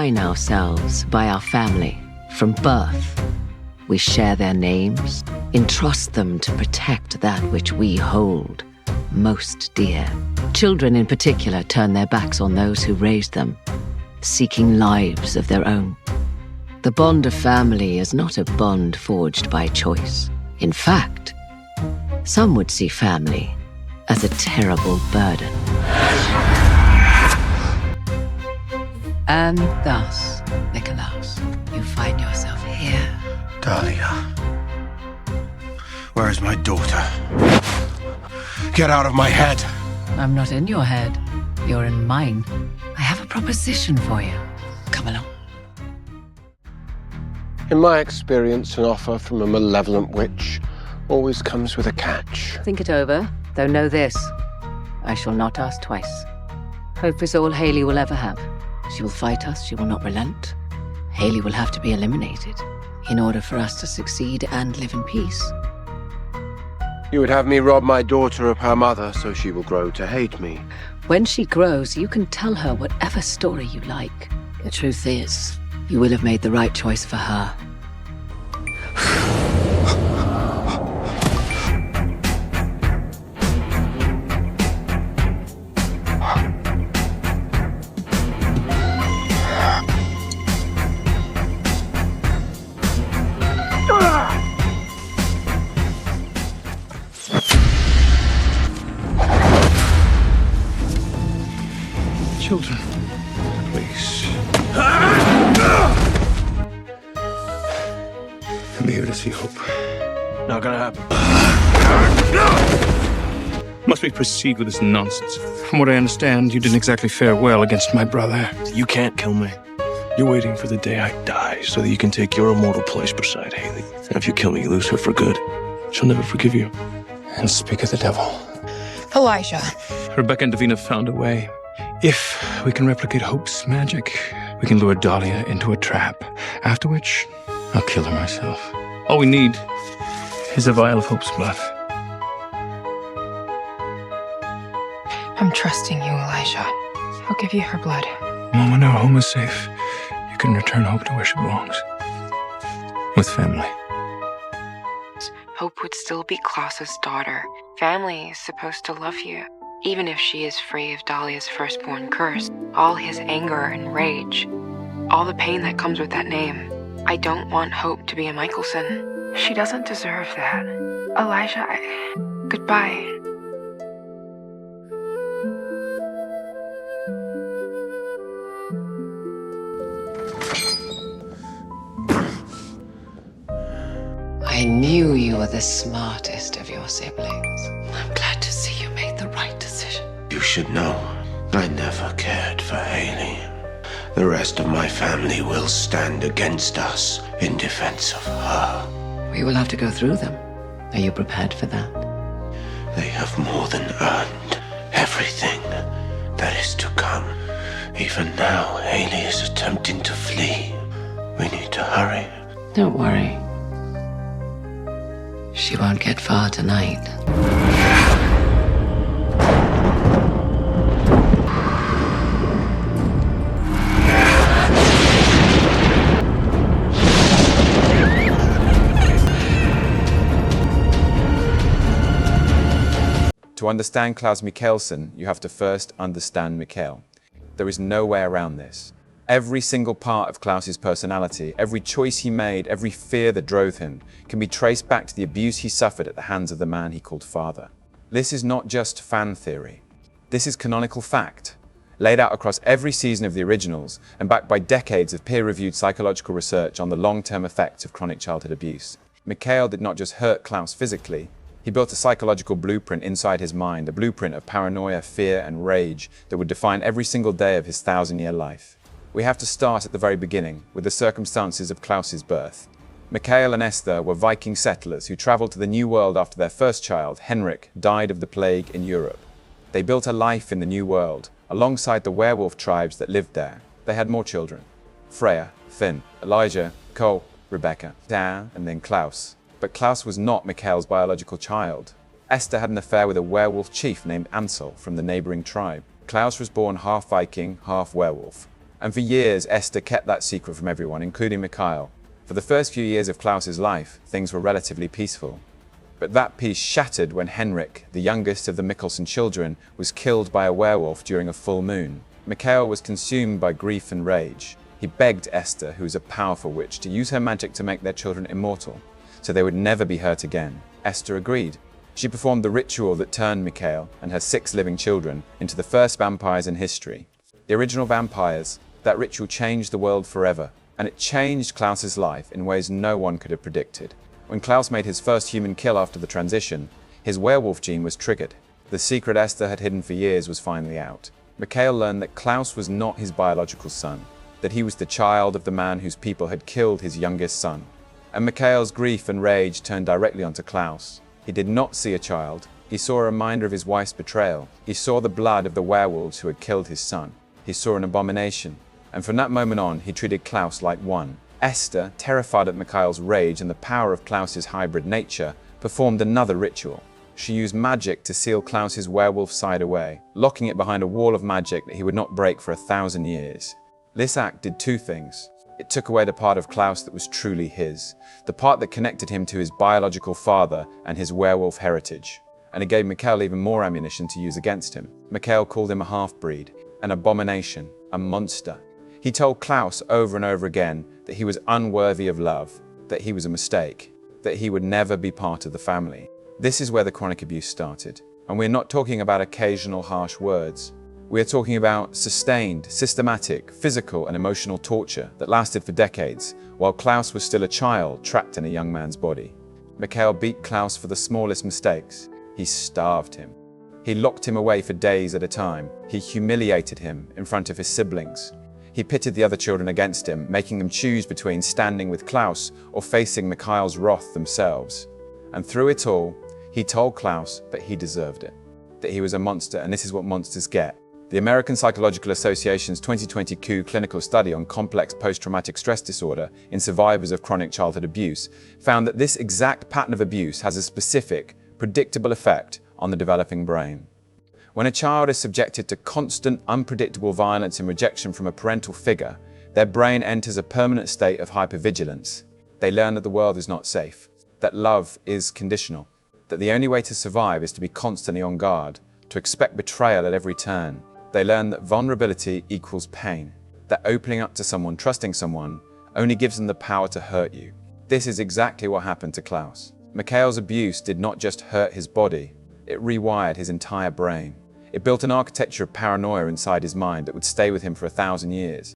define ourselves by our family from birth. We share their names, entrust them to protect that which we hold most dear. Children in particular turn their backs on those who raised them, seeking lives of their own. The bond of family is not a bond forged by choice. In fact, some would see family as a terrible burden. And thus, Nikolaus, you find yourself here. Dahlia. Where is my daughter? Get out of my head! I'm not in your head. You're in mine. I have a proposition for you. Come along. In my experience, an offer from a malevolent witch always comes with a catch. Think it over, though know this. I shall not ask twice. Hope is all Hayley will ever have. She will fight us, she will not relent. Hayley will have to be eliminated in order for us to succeed and live in peace. You would have me rob my daughter of her mother so she will grow to hate me. When she grows, you can tell her whatever story you like. The truth is, you will have made the right choice for her. Children, please. I'm here to see hope. Not gonna happen. Must we proceed with this nonsense? From what I understand, you didn't exactly fare well against my brother. You can't kill me. You're waiting for the day I die so that you can take your immortal place beside Hayley. And if you kill me, you lose her for good. She'll never forgive you. And speak of the devil. Elijah. Rebecca and Davina found a way. If we can replicate Hope's magic, we can lure Dahlia into a trap, after which I'll kill her myself. All we need is a vial of Hope's blood. I'm trusting you, Elijah. I'll give you her blood. Mom, when our home is safe, you can return Hope to where she belongs. With family. Hope would still be Klaus's daughter. Family is supposed to love you. Even if she is free of Dahlia's firstborn curse, all his anger and rage, all the pain that comes with that name. I don't want Hope to be a Mikaelson. She doesn't deserve that. Elijah, goodbye. I knew you were the smartest of your siblings. I'm glad to see you made the right decision. You should know, I never cared for Hayley. The rest of my family will stand against us in defense of her. We will have to go through them. Are you prepared for that? They have more than earned everything that is to come. Even now, Hayley is attempting to flee. We need to hurry. Don't worry. She won't get far tonight. To understand Klaus Mikaelson, you have to first understand Mikael. There is no way around this. Every single part of Klaus's personality, every choice he made, every fear that drove him, can be traced back to the abuse he suffered at the hands of the man he called father. This is not just fan theory. This is canonical fact, laid out across every season of the originals and backed by decades of peer-reviewed psychological research on the long-term effects of chronic childhood abuse. Mikael did not just hurt Klaus physically, he built a psychological blueprint inside his mind, a blueprint of paranoia, fear, and rage that would define every single day of his 1,000-year life. We have to start at the very beginning, with the circumstances of Klaus's birth. Mikael and Esther were Viking settlers who traveled to the New World after their first child, Henrik, died of the plague in Europe. They built a life in the New World, alongside the werewolf tribes that lived there. They had more children. Freya, Finn, Elijah, Cole, Rebecca, Dan, and then Klaus. But Klaus was not Mikael's biological child. Esther had an affair with a werewolf chief named Ansel from the neighboring tribe. Klaus was born half Viking, half werewolf. And for years, Esther kept that secret from everyone, including Mikael. For the first few years of Klaus's life, things were relatively peaceful. But that peace shattered when Henrik, the youngest of the Mikaelson children, was killed by a werewolf during a full moon. Mikael was consumed by grief and rage. He begged Esther, who was a powerful witch, to use her magic to make their children immortal, so they would never be hurt again. Esther agreed. She performed the ritual that turned Mikael and her 6 living children into the first vampires in history. The original vampires. That ritual changed the world forever, and it changed Klaus's life in ways no one could have predicted. When Klaus made his first human kill after the transition, his werewolf gene was triggered. The secret Esther had hidden for years was finally out. Mikael learned that Klaus was not his biological son, that he was the child of the man whose people had killed his youngest son. And Mikael's grief and rage turned directly onto Klaus. He did not see a child. He saw a reminder of his wife's betrayal. He saw the blood of the werewolves who had killed his son. He saw an abomination. And from that moment on, he treated Klaus like one. Esther, terrified at Mikael's rage and the power of Klaus's hybrid nature, performed another ritual. She used magic to seal Klaus's werewolf side away, locking it behind a wall of magic that he would not break for 1,000 years. This act did 2 things. It took away the part of Klaus that was truly his, the part that connected him to his biological father and his werewolf heritage. And it gave Mikael even more ammunition to use against him. Mikael called him a half-breed, an abomination, a monster. He told Klaus over and over again that he was unworthy of love, that he was a mistake, that he would never be part of the family. This is where the chronic abuse started. And we're not talking about occasional harsh words. We are talking about sustained, systematic, physical and emotional torture that lasted for decades, while Klaus was still a child trapped in a young man's body. Mikael beat Klaus for the smallest mistakes. He starved him. He locked him away for days at a time. He humiliated him in front of his siblings. He pitted the other children against him, making them choose between standing with Klaus or facing Mikael's wrath themselves. And through it all, he told Klaus that he deserved it, that he was a monster, and this is what monsters get. The American Psychological Association's 2022 clinical study on complex post-traumatic stress disorder in survivors of chronic childhood abuse found that this exact pattern of abuse has a specific, predictable effect on the developing brain. When a child is subjected to constant, unpredictable violence and rejection from a parental figure, their brain enters a permanent state of hypervigilance. They learn that the world is not safe, that love is conditional, that the only way to survive is to be constantly on guard, to expect betrayal at every turn. They learn that vulnerability equals pain, that opening up to someone, trusting someone, only gives them the power to hurt you. This is exactly what happened to Klaus. Mikael's abuse did not just hurt his body, it rewired his entire brain. It built an architecture of paranoia inside his mind that would stay with him for 1,000 years.